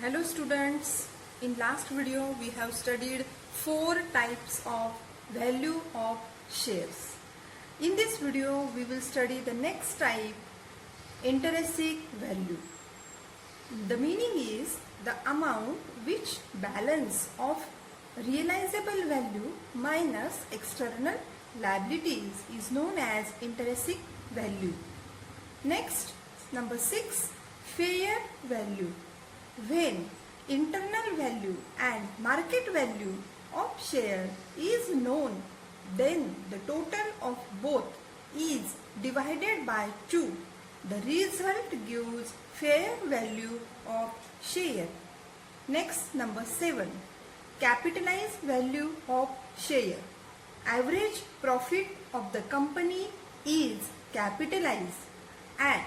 Hello students, in last video we have studied 4 types of value of shares. In this video we will study the next type, intrinsic value. The meaning is the amount which balance of realizable value minus external liabilities is known as intrinsic value. Next, number 6, fair value. When internal value and market value of share is known, then the total of both is divided by 2. The result gives fair value of share. Next, number 7, capitalized value of share. Average profit of the company is capitalized at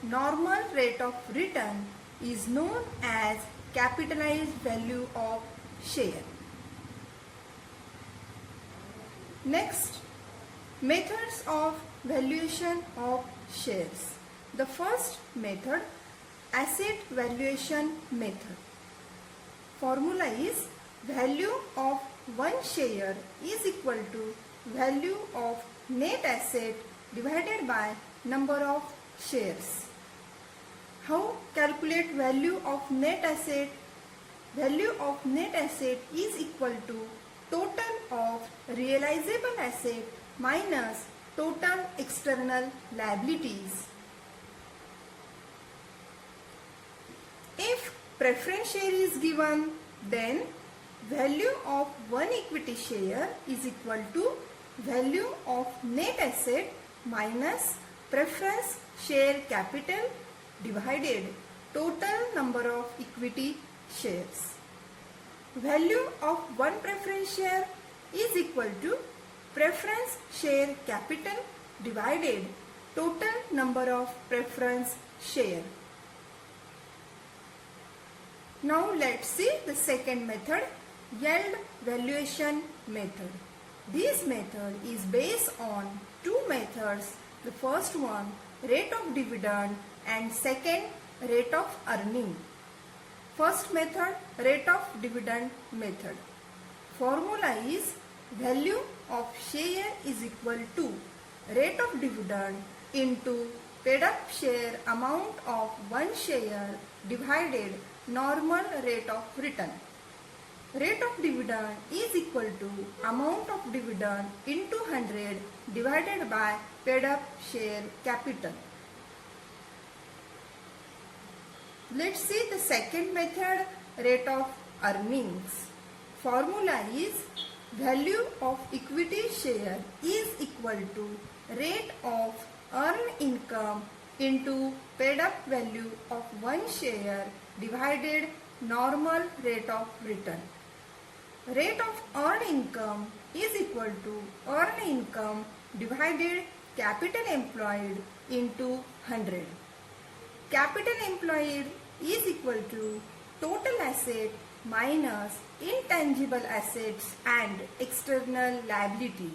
normal rate of return is known as capitalized value of share. Next, methods of valuation of shares. The first method, asset valuation method. Formula is value of one share is equal to value of net asset divided by number of shares. How calculate value of net asset? Value of net asset is equal to total of realizable asset minus total external liabilities. If preference share is given, then value of one equity share is equal to value of net asset minus preference share capital divided total number of equity shares. Value of one preference share is equal to preference share capital divided total number of preference share. Now let's see the second method, yield valuation method. This method is based on two methods. The first one, rate of dividend, and second, rate of earning. First method, rate of dividend method. Formula is value of share is equal to rate of dividend into paid up share amount of one share divided normal rate of return. Rate of dividend is equal to amount of dividend into 100 divided by paid up share capital. Let's see the second method, rate of earnings. Formula is value of equity share is equal to rate of earned income into paid up value of one share divided normal rate of return. Rate of earned income is equal to earned income divided capital employed into 100. Capital employed is equal to total asset minus intangible assets and external liability.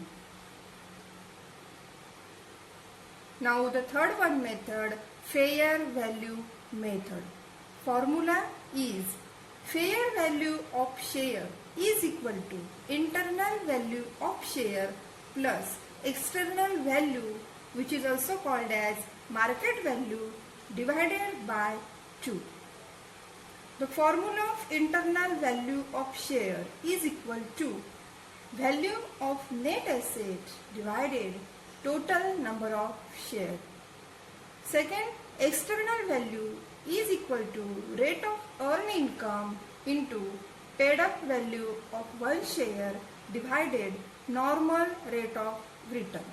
Now the third one method, fair value method. Formula is fair value of share is equal to internal value of share plus external value, which is also called as market value, divided by 2. The formula of internal value of share is equal to value of net asset divided total number of share. Second, external value is equal to rate of earned income into paid up value of one share divided normal rate of return.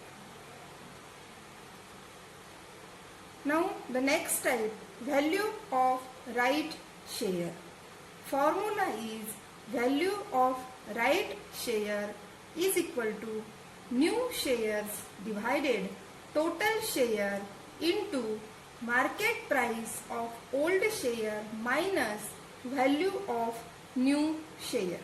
Now the next type, value of right share. Formula is value of right share is equal to new shares divided total share into market price of old share minus value of new share.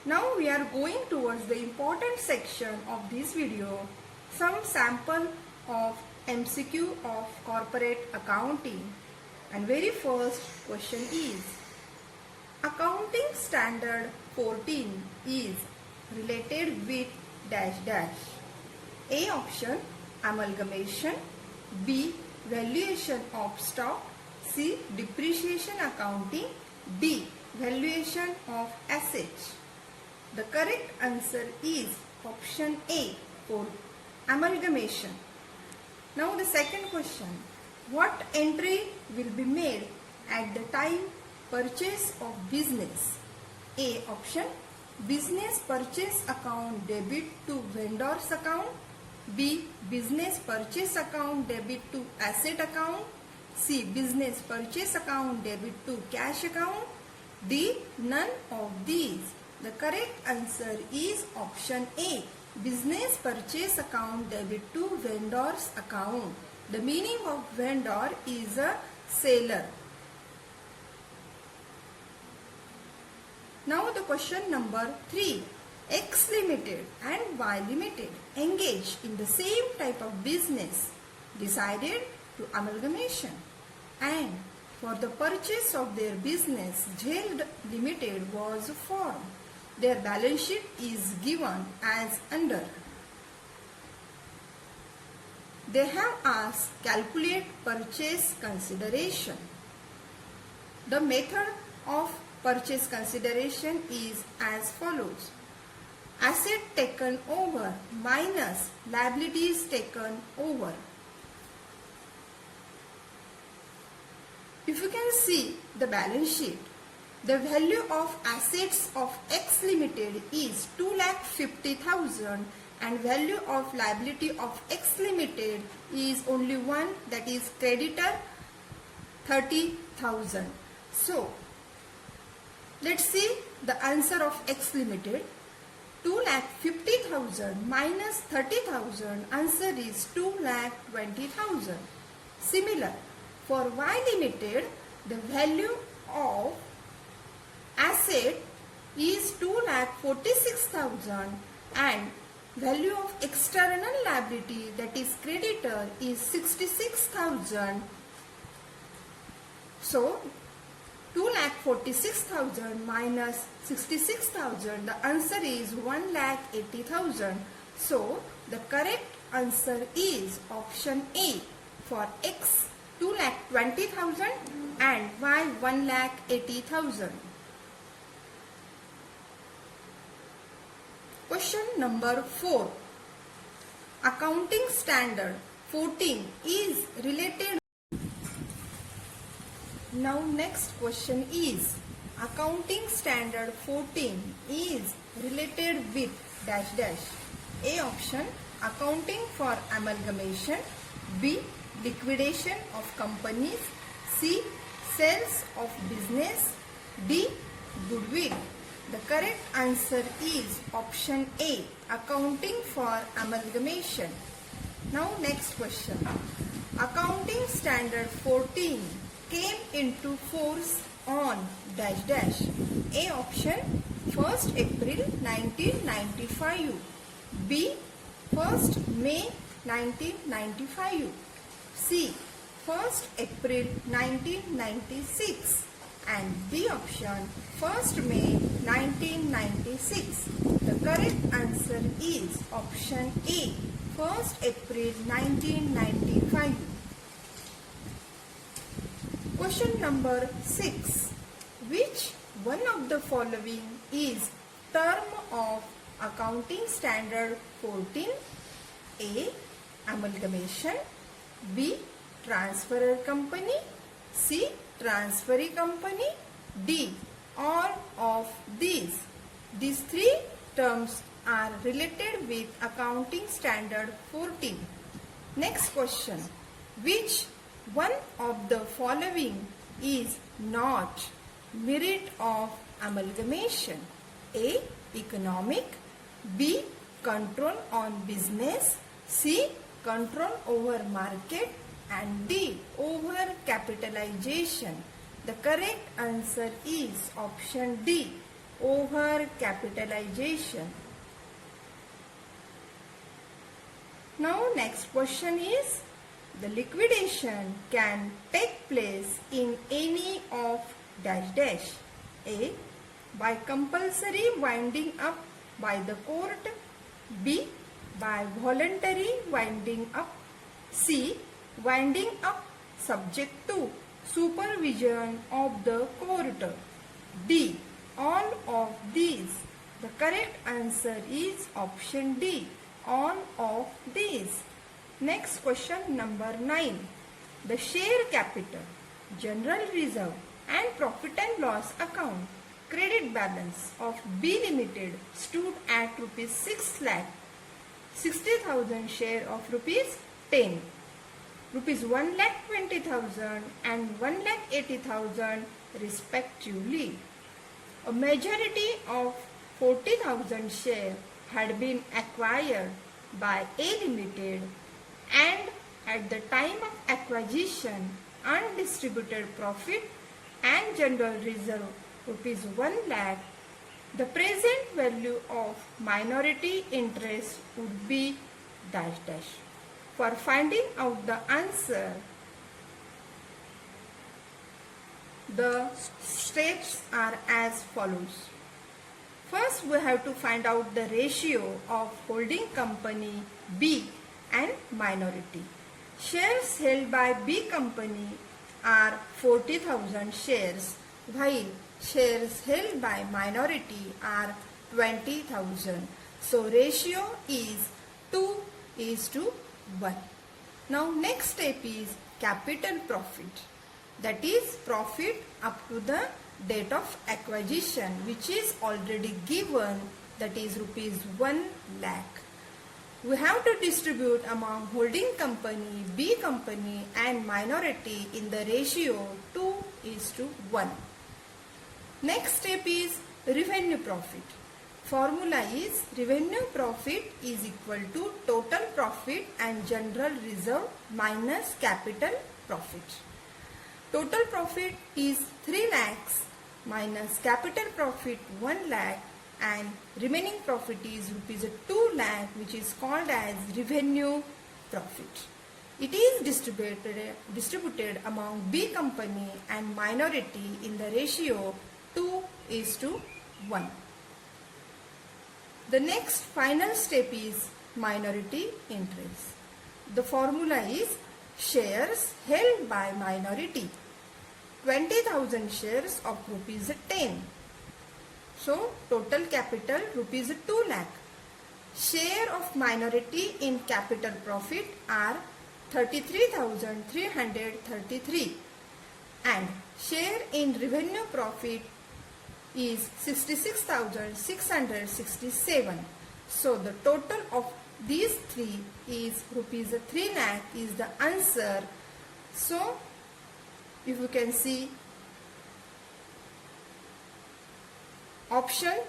Now we are going towards the important section of this video, some sample of MCQ of corporate accounting. And very first question is, accounting standard 14 is related with dash dash. A option, amalgamation. B, valuation of stock. C, depreciation accounting. D, valuation of assets. The correct answer is option A for amalgamation. Now the second question, what entry will be made at the time purchase of business? A option, business purchase account debit to vendor's account. B, business purchase account debit to asset account. C, business purchase account debit to cash account. D, none of these. The correct answer is option A, business purchase account debit to vendor's account. The meaning of vendor is a seller. Now the question number 3. X Limited and Y Limited engaged in the same type of business, decided to amalgamation, and for the purchase of their business, JL Limited was formed. Their balance sheet is given as under. They have asked calculate purchase consideration. The method of purchase consideration is as follows. Asset taken over minus liabilities taken over. If you can see the balance sheet, the value of assets of X Limited is 2,50,000 and value of liability of X Limited is only one, that is creditor 30,000. So, let's see the answer of X Limited. 2,50,000 minus 30,000, answer is 2,20,000. Similar, for Y Limited, the value of asset is 2,46,000 and value of external liability, that is creditor, is 66,000. So 2,46,000 minus 66,000, the answer is 1,80,000. So the correct answer is option A for X 2,20,000 and Y 1,80,000. Question number 4. Accounting standard 14 is related. Now next question is, accounting standard 14 is related with dash dash. A option, accounting for amalgamation. B, liquidation of companies. C, sales of business. D, goodwill. The correct answer is option A, accounting for amalgamation. Now next question. Accounting standard 14 came into force on dash dash. A option, 1st April 1995. B, 1st May 1995. C, 1st April 1996. And D option, 1st May 1996. The correct answer is option A, 1st April 1995. Question number 6. Which one of the following is term of accounting standard 14? A, amalgamation. B, transferor company. C, transferee company. D, all of these. These three terms are related with accounting standard 14. Next question. Which one of the following is not merit of amalgamation? A, economic. B, control on business. C, control over market. And D, over capitalization. The correct answer is option D, over capitalization. Now next question is, the liquidation can take place in any of dash dash. A. By compulsory winding up by the court. B. By voluntary winding up. C. Winding up subject to supervision of the court. D. All of these. The correct answer is option D. All of these. Next question number 9. The share capital, general reserve and profit and loss account credit balance of B Limited stood at rupees 6,60,000 share of rupees 10, rupees 1,20,000 and 1,80,000 respectively. A majority of 40,000 share had been acquired by A Limited, and at the time of acquisition, undistributed profit and general reserve rupees 1 lakh. The present value of minority interest would be dash dash. For finding out the answer, the steps are as follows. First, we have to find out the ratio of holding company B and minority. Shares held by B company are 40,000 shares, while shares held by minority are 20,000. So ratio is 2:1. Now next step is capital profit. That is profit up to the date of acquisition, which is already given, that is rupees 1 lakh. We have to distribute among holding company, B company and minority in the ratio 2:1. Next step is revenue profit. Formula is revenue profit is equal to total profit and general reserve minus capital profit. Total profit is 3 lakhs minus capital profit 1 lakh, and remaining profit is rupees 2 lakh, which is called as revenue profit. It is distributed among B company and minority in the ratio 2:1. The next final step is minority interest. The formula is shares held by minority, 20,000 shares of rupees 10. So total capital rupees 2 lakh. Share of minority in capital profit are 33,333, and share in revenue profit is 66,667. So the total of these three is rupees 3 lakh is the answer. So if you can see, option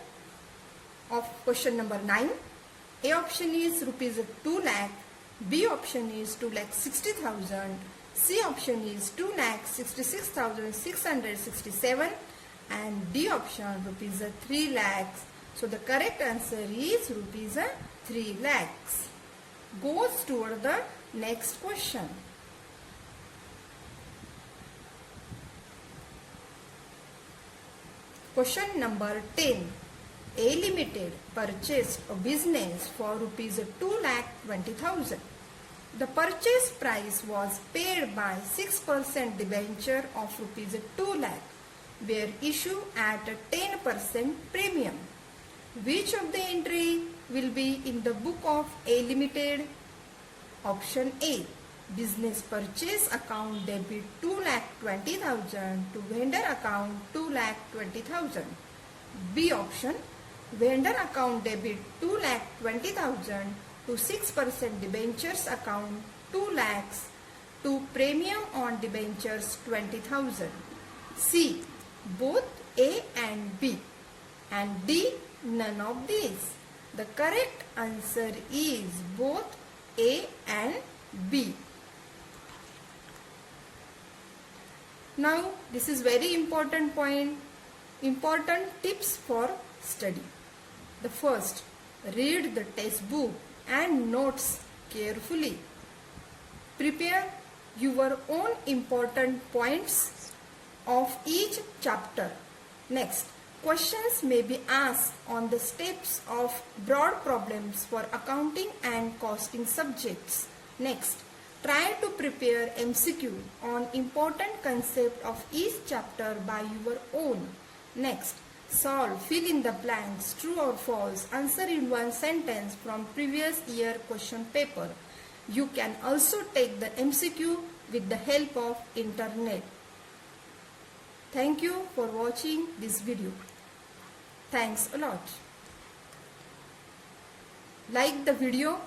of question number 9, A option is rupees 2 lakh, B option is 2,60,000, C option is 2,66,667, and D option rupees 3 lakhs. So the correct answer is rupees 3 lakhs. Goes toward the next question. Question number 10. A Limited purchased a business for rupees 2,20,000. The purchase price was paid by 6% debenture of rupees 2 lakh were issued at a 10% premium. Which of the entry will be in the book of A Limited? Option A. Business purchase account debit 2,20,000 to vendor account 2,20,000. B option. Vendor account debit 2,20,000 to 6% debentures account 2 lakhs to premium on debentures 20,000. C. Both A and B. And D. None of these. The correct answer is both A and B. Now this is very important point. Important tips for study. The first, read the textbook and notes carefully. Prepare your own important points of each chapter. Next, questions may be asked on the steps of broad problems for accounting and costing subjects. Next, try to prepare MCQ on important concept of each chapter by your own. Next, solve fill in the blanks, true or false, answer in one sentence from previous year question paper. You can also take the MCQ with the help of internet. Thank you for watching this video. Thanks a lot. Like the video